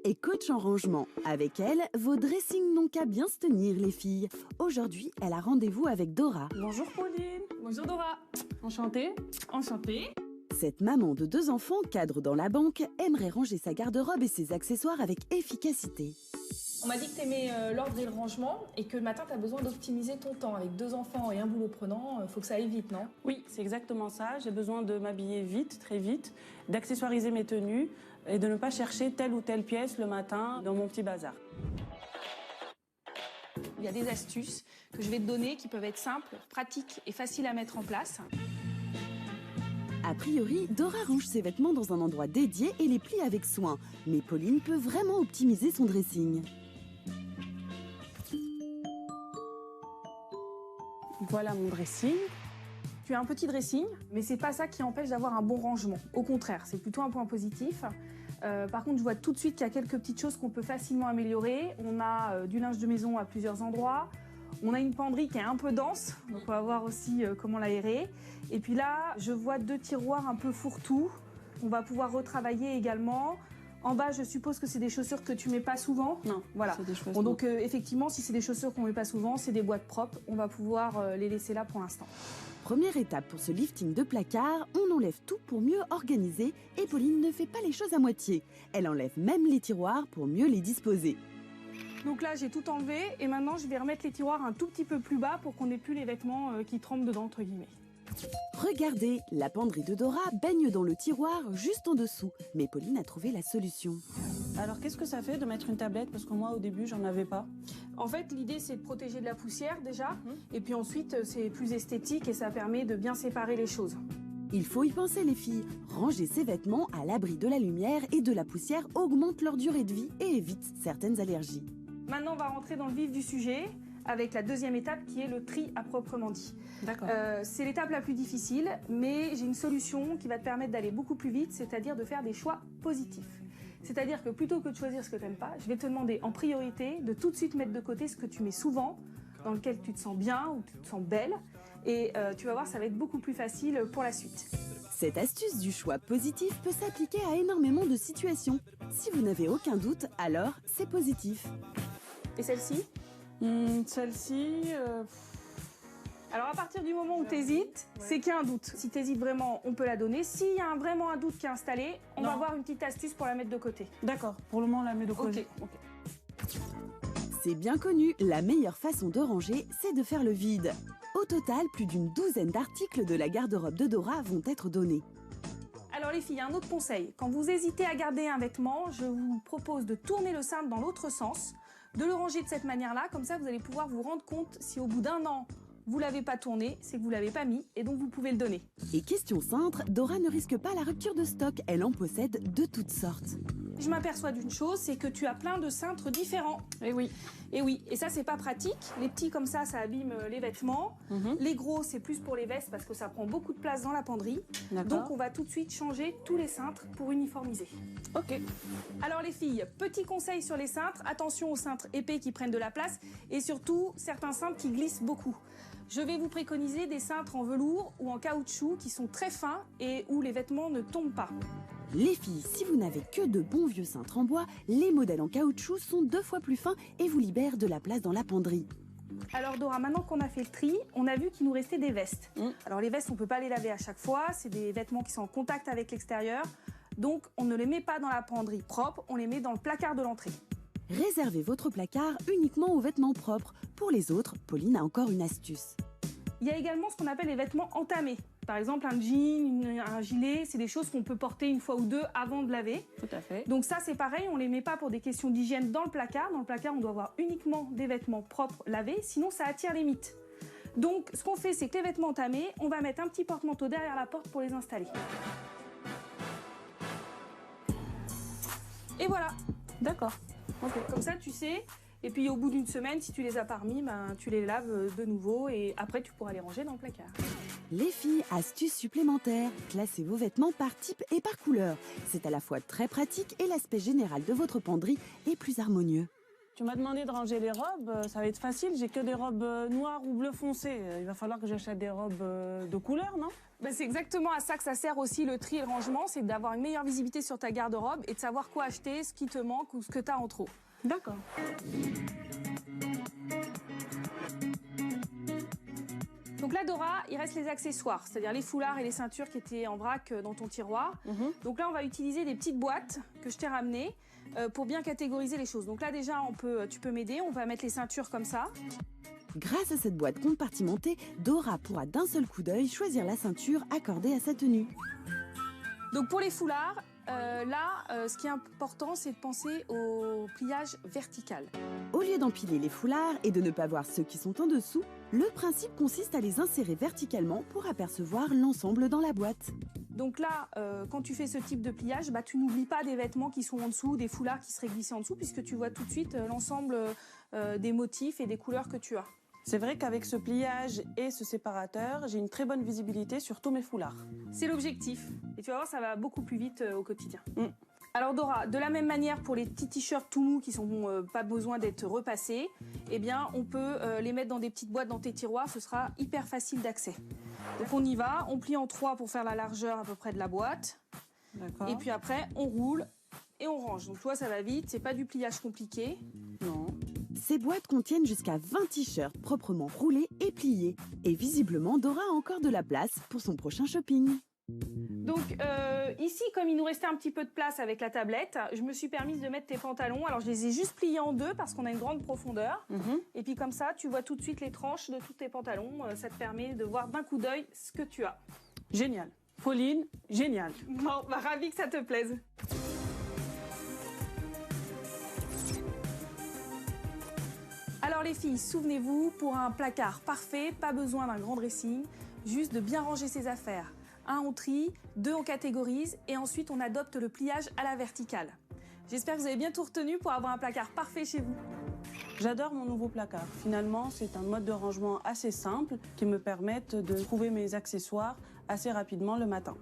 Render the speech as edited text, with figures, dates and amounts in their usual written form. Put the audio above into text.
est coach en rangement. Avec elle, vos dressings n'ont qu'à bien se tenir, les filles. Aujourd'hui, elle a rendez-vous avec Dora. Bonjour Pauline. Bonjour Dora. Enchantée. Enchantée. Cette maman de 2 enfants, cadre dans la banque, aimerait ranger sa garde-robe et ses accessoires avec efficacité. On m'a dit que t'aimais l'ordre et le rangement et que le matin t'as besoin d'optimiser ton temps. Avec 2 enfants et un boulot prenant, faut que ça aille vite, non? Oui, c'est exactement ça. J'ai besoin de m'habiller vite, très vite, d'accessoiriser mes tenues et de ne pas chercher telle ou telle pièce le matin dans mon petit bazar. Il y a des astuces que je vais te donner qui peuvent être simples, pratiques et faciles à mettre en place. A priori, Dora range ses vêtements dans un endroit dédié et les plie avec soin. Mais Pauline peut vraiment optimiser son dressing. Voilà mon dressing. Tu as un petit dressing, mais c'est pas ça qui empêche d'avoir un bon rangement. Au contraire, c'est plutôt un point positif. Par contre, je vois tout de suite qu'il y a quelques petites choses qu'on peut facilement améliorer. On a du linge de maison à plusieurs endroits. On a une penderie qui est un peu dense, donc on va voir aussi comment l'aérer. Et puis là, je vois 2 tiroirs un peu fourre-tout. On va pouvoir retravailler également. En bas, je suppose que c'est des chaussures que tu mets pas souvent. Non, voilà. c'est des chaussures. Bon, donc effectivement, si c'est des chaussures qu'on met pas souvent, c'est des boîtes propres. On va pouvoir les laisser là pour l'instant. Première étape pour ce lifting de placard, on enlève tout pour mieux organiser et Pauline ne fait pas les choses à moitié. Elle enlève même les tiroirs pour mieux les disposer. Donc là, j'ai tout enlevé et maintenant, je vais remettre les tiroirs un tout petit peu plus bas pour qu'on n'ait plus les vêtements qui trempent dedans, entre guillemets. Regardez, la penderie de Dora baigne dans le tiroir juste en dessous. Mais Pauline a trouvé la solution. Alors qu'est-ce que ça fait de mettre une tablette? Parce que moi au début j'en avais pas. En fait, l'idée c'est de protéger de la poussière déjà, et puis ensuite c'est plus esthétique et ça permet de bien séparer les choses. Il faut y penser les filles. Ranger ses vêtements à l'abri de la lumière et de la poussière augmente leur durée de vie et évite certaines allergies. Maintenant, on va rentrer dans le vif du sujet avec la deuxième étape qui est le tri à proprement dit. D'accord. C'est l'étape la plus difficile, mais j'ai une solution qui va te permettre d'aller beaucoup plus vite, c'est-à-dire de faire des choix positifs. C'est-à-dire que plutôt que de choisir ce que tu n'aimes pas, je vais te demander en priorité de tout de suite mettre de côté ce que tu mets souvent, dans lequel tu te sens bien ou tu te sens belle, et tu vas voir, ça va être beaucoup plus facile pour la suite. Cette astuce du choix positif peut s'appliquer à énormément de situations. Si vous n'avez aucun doute, alors c'est positif. Et celle-ci? Celle-ci... Alors à partir du moment où tu hésites, c'est qu'il y a un doute. Si tu hésites vraiment, on peut la donner. S'il y a vraiment un doute qui est installé, on va voir une petite astuce pour la mettre de côté. D'accord, pour le moment on la met de côté. Ok. C'est bien connu, la meilleure façon de ranger, c'est de faire le vide. Au total, plus d'une douzaine d'articles de la garde-robe de Dora vont être donnés. Alors les filles, un autre conseil. Quand vous hésitez à garder un vêtement, je vous propose de tourner le cintre dans l'autre sens, de le ranger de cette manière-là, comme ça vous allez pouvoir vous rendre compte si au bout d'1 an, vous l'avez pas tourné, c'est que vous l'avez pas mis et donc vous pouvez le donner. Et question cintre, Dora ne risque pas la rupture de stock, elle en possède de toutes sortes. Je m'aperçois d'une chose, c'est que tu as plein de cintres différents. Et oui. Et oui, et ça c'est pas pratique. Les petits comme ça abîme les vêtements. Les gros c'est plus pour les vestes parce que ça prend beaucoup de place dans la penderie. Donc on va tout de suite changer tous les cintres pour uniformiser. Ok. Alors les filles, petit conseil sur les cintres, attention aux cintres épais qui prennent de la place et surtout certains cintres qui glissent beaucoup. Je vais vous préconiser des cintres en velours ou en caoutchouc qui sont très fins et où les vêtements ne tombent pas. Les filles, si vous n'avez que de bons vieux cintres en bois, les modèles en caoutchouc sont 2 fois plus fins et vous libèrent de la place dans la penderie. Alors Dora, maintenant qu'on a fait le tri, on a vu qu'il nous restait des vestes. Alors les vestes, on ne peut pas les laver à chaque fois, c'est des vêtements qui sont en contact avec l'extérieur. Donc on ne les met pas dans la penderie propre, on les met dans le placard de l'entrée. Réservez votre placard uniquement aux vêtements propres. Pour les autres, Pauline a encore une astuce. Il y a également ce qu'on appelle les vêtements entamés. Par exemple, un jean, un gilet, c'est des choses qu'on peut porter 1 fois ou 2 avant de laver. Tout à fait. Donc ça, c'est pareil, on les met pas pour des questions d'hygiène dans le placard. Dans le placard, on doit avoir uniquement des vêtements propres lavés, sinon ça attire les mites. Donc, ce qu'on fait, c'est que les vêtements entamés, on va mettre un petit porte-manteau derrière la porte pour les installer. Et voilà. D'accord. Okay. Comme ça, tu sais. Et puis, au bout d'1 semaine, si tu les as pas remis, tu les laves de nouveau et après, tu pourras les ranger dans le placard. Les filles, astuce supplémentaire, classez vos vêtements par type et par couleur. C'est à la fois très pratique et l'aspect général de votre penderie est plus harmonieux. Tu m'as demandé de ranger les robes, ça va être facile, j'ai que des robes noires ou bleu foncé. Il va falloir que j'achète des robes de couleur, non? Ben, c'est exactement à ça que ça sert aussi le tri et le rangement, c'est d'avoir une meilleure visibilité sur ta garde-robe et de savoir quoi acheter, ce qui te manque ou ce que tu as en trop. D'accord. Donc là, Dora, il reste les accessoires, c'est-à-dire les foulards et les ceintures qui étaient en vrac dans ton tiroir. Donc là, on va utiliser des petites boîtes que je t'ai ramenées pour bien catégoriser les choses. Donc là, déjà, tu peux m'aider, on va mettre les ceintures comme ça. Grâce à cette boîte compartimentée, Dora pourra d'un seul coup d'œil choisir la ceinture accordée à sa tenue. Donc pour les foulards, ce qui est important, c'est de penser au pliage vertical. Au lieu d'empiler les foulards et de ne pas voir ceux qui sont en dessous, le principe consiste à les insérer verticalement pour apercevoir l'ensemble dans la boîte. Donc là, quand tu fais ce type de pliage, tu n'oublies pas des vêtements qui sont en dessous, des foulards qui seraient glissés en dessous, puisque tu vois tout de suite l'ensemble des motifs et des couleurs que tu as. C'est vrai qu'avec ce pliage et ce séparateur, j'ai une très bonne visibilité sur tous mes foulards. C'est l'objectif. Et tu vas voir, ça va beaucoup plus vite au quotidien. Alors Dora, de la même manière pour les petits t-shirts tout mous qui sont pas besoin d'être repassés, eh bien on peut les mettre dans des petites boîtes dans tes tiroirs, ce sera hyper facile d'accès. Donc on y va, on plie en 3 pour faire la largeur à peu près de la boîte. D'accord. Et puis après on roule et on range. Donc tu vois, ça va vite, c'est pas du pliage compliqué. Non. Ces boîtes contiennent jusqu'à 20 t-shirts proprement roulés et pliés. Et visiblement, Dora a encore de la place pour son prochain shopping. Donc ici, comme il nous restait un petit peu de place avec la tablette, je me suis permise de mettre tes pantalons. Alors je les ai juste pliés en 2 parce qu'on a une grande profondeur. Et puis comme ça, tu vois tout de suite les tranches de tous tes pantalons. Ça te permet de voir d'un coup d'œil ce que tu as. Génial. Pauline, génial. Bon, ravi que ça te plaise. Alors les filles, souvenez-vous, pour un placard parfait, pas besoin d'un grand dressing, juste de bien ranger ses affaires. 1, on trie, 2, on catégorise et ensuite on adopte le pliage à la verticale. J'espère que vous avez bien tout retenu pour avoir un placard parfait chez vous. J'adore mon nouveau placard. Finalement, c'est un mode de rangement assez simple qui me permet de trouver mes accessoires assez rapidement le matin.